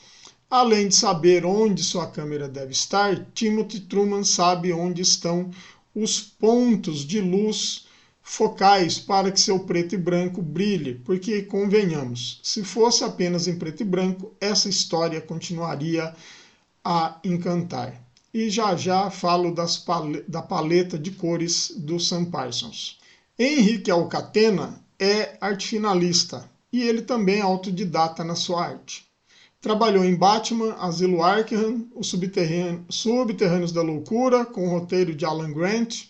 A: Além de saber onde sua câmera deve estar, Timothy Truman sabe onde estão os pontos de luz focais para que seu preto e branco brilhe, porque, convenhamos, se fosse apenas em preto e branco, essa história continuaria a encantar. E já falo da paleta de cores do Sam Parsons. Henrique Alcatena é arte finalista e ele também é autodidata na sua arte. Trabalhou em Batman, Asilo Arkham, Os Subterrâneos da Loucura, com o roteiro de Alan Grant,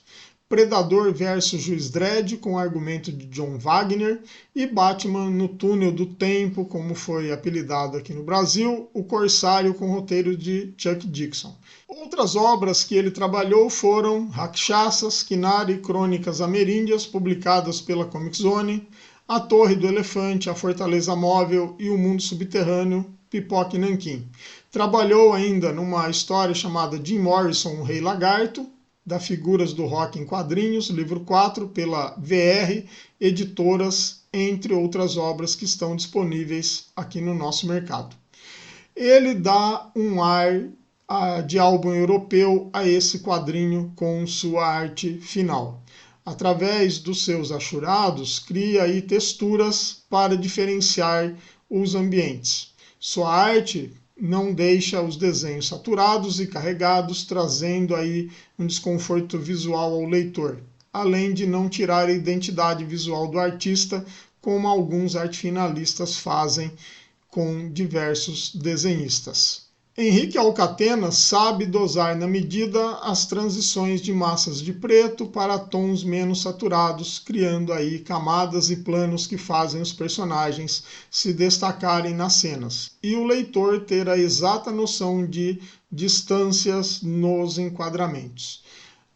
A: Predador vs Juiz Dredd, com o argumento de John Wagner, e Batman no Túnel do Tempo, como foi apelidado aqui no Brasil, O Corsário, com o roteiro de Chuck Dixon. Outras obras que ele trabalhou foram Rakshasas, Kinari e Crônicas Ameríndias, publicadas pela Comic Zone, A Torre do Elefante, A Fortaleza Móvel e O Mundo Subterrâneo, Pipoca e Nanquim. Trabalhou ainda numa história chamada Jim Morrison, o Rei Lagarto, da Figuras do Rock em Quadrinhos, livro 4, pela VR Editoras, entre outras obras que estão disponíveis aqui no nosso mercado. Ele dá um ar de álbum europeu a esse quadrinho com sua arte final. Através dos seus achurados, cria aí texturas para diferenciar os ambientes. Sua arte não deixa os desenhos saturados e carregados, trazendo aí um desconforto visual ao leitor, além de não tirar a identidade visual do artista, como alguns artefinalistas fazem com diversos desenhistas. Henrique Alcatena sabe dosar na medida as transições de massas de preto para tons menos saturados, criando aí camadas e planos que fazem os personagens se destacarem nas cenas, e o leitor ter a exata noção de distâncias nos enquadramentos.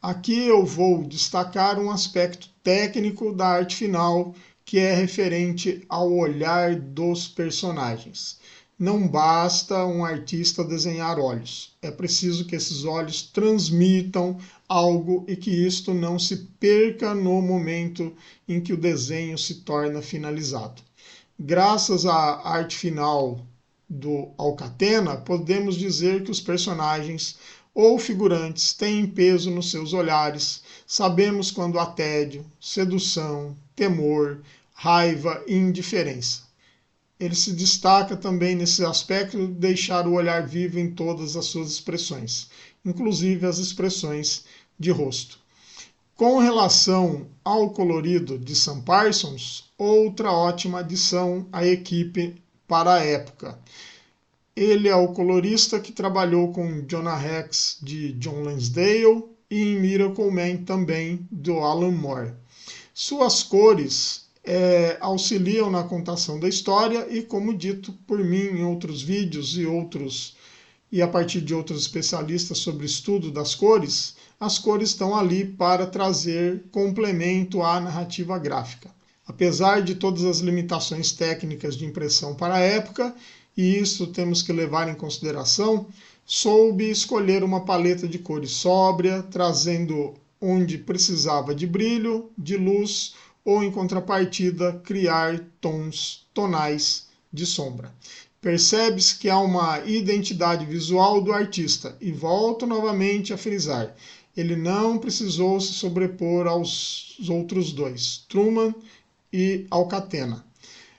A: Aqui eu vou destacar um aspecto técnico da arte final, que é referente ao olhar dos personagens. Não basta um artista desenhar olhos. É preciso que esses olhos transmitam algo e que isto não se perca no momento em que o desenho se torna finalizado. Graças à arte final do Alcatena, podemos dizer que os personagens ou figurantes têm peso nos seus olhares. Sabemos quando há tédio, sedução, temor, raiva e indiferença. Ele se destaca também nesse aspecto de deixar o olhar vivo em todas as suas expressões, inclusive as expressões de rosto. Com relação ao colorido de Sam Parsons, outra ótima adição à equipe para a época. Ele é o colorista que trabalhou com Jonah Rex de John Lansdale e em Miracle Man também do Alan Moore. Suas cores auxiliam na contação da história e, como dito por mim em outros vídeos e a partir de outros especialistas sobre estudo das cores, as cores estão ali para trazer complemento à narrativa gráfica. Apesar de todas as limitações técnicas de impressão para a época, e isso temos que levar em consideração, soube escolher uma paleta de cores sóbria, trazendo onde precisava de brilho, de luz, ou, em contrapartida, criar tons tonais de sombra. Percebe-se que há uma identidade visual do artista, e volto novamente a frisar, ele não precisou se sobrepor aos outros dois, Truman e Alcatena.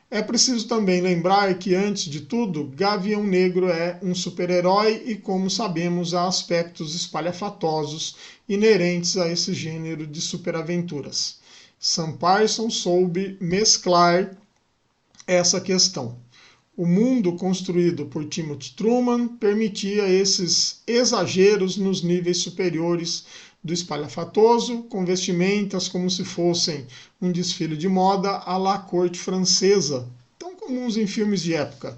A: É preciso também lembrar que, antes de tudo, Gavião Negro é um super-herói e, como sabemos, há aspectos espalhafatosos inerentes a esse gênero de superaventuras. Sam Parsons soube mesclar essa questão. O mundo construído por Timothy Truman permitia esses exageros nos níveis superiores do espalhafatoso, com vestimentas como se fossem um desfile de moda à la corte francesa, tão comuns em filmes de época.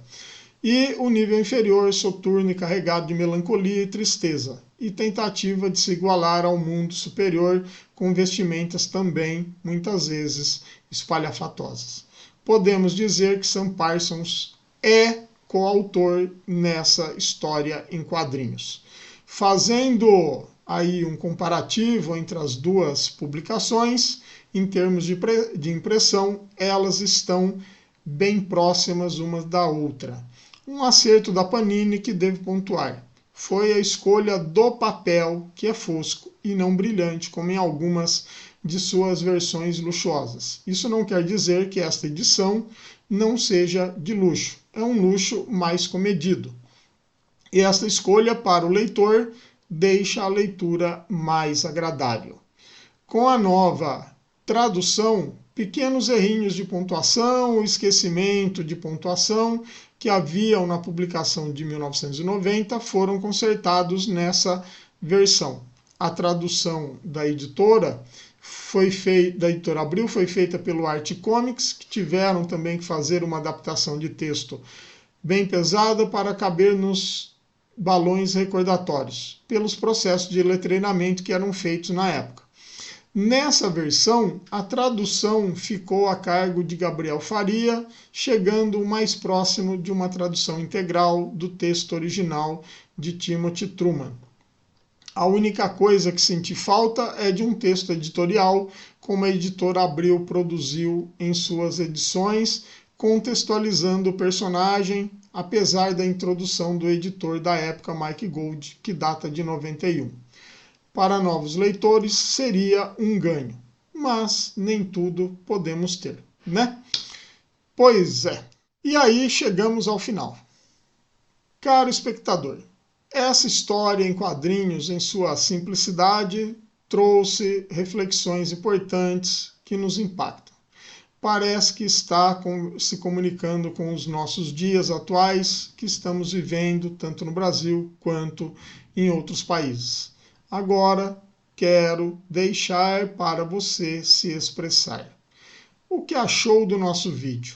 A: E o nível inferior, soturno e carregado de melancolia e tristeza, e tentativa de se igualar ao mundo superior com vestimentas também, muitas vezes, espalhafatosas. Podemos dizer que Sam Parsons é coautor nessa história em quadrinhos. Fazendo aí um comparativo entre as duas publicações, em termos de impressão, elas estão bem próximas uma da outra. Um acerto da Panini que devo pontuar foi a escolha do papel, que é fosco e não brilhante, como em algumas de suas versões luxuosas. Isso não quer dizer que esta edição não seja de luxo. É um luxo mais comedido. E esta escolha para o leitor deixa a leitura mais agradável. Com a nova tradução, pequenos errinhos de pontuação, esquecimento de pontuação que haviam na publicação de 1990 foram consertados nessa versão. A tradução da editora da editora Abril foi feita pelo Art Comics, que tiveram também que fazer uma adaptação de texto bem pesada para caber nos balões recordatórios, pelos processos de letreiramento que eram feitos na época. Nessa versão, a tradução ficou a cargo de Gabriel Faria, chegando mais próximo de uma tradução integral do texto original de Timothy Truman. A única coisa que senti falta é de um texto editorial, como a editora Abril produziu em suas edições, contextualizando o personagem, apesar da introdução do editor da época, Mike Gold, que data de 91. Para novos leitores seria um ganho, mas nem tudo podemos ter, né? Pois é. E aí chegamos ao final. Caro espectador, essa história em quadrinhos, em sua simplicidade, trouxe reflexões importantes que nos impactam. Parece que está se comunicando com os nossos dias atuais que estamos vivendo, tanto no Brasil quanto em outros países. Agora, quero deixar para você se expressar. O que achou do nosso vídeo?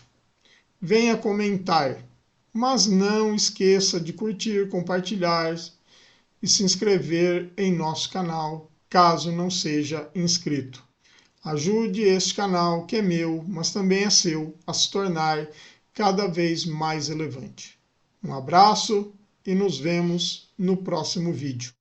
A: Venha comentar. Mas não esqueça de curtir, compartilhar e se inscrever em nosso canal, caso não seja inscrito. Ajude este canal, que é meu, mas também é seu, a se tornar cada vez mais relevante. Um abraço e nos vemos no próximo vídeo.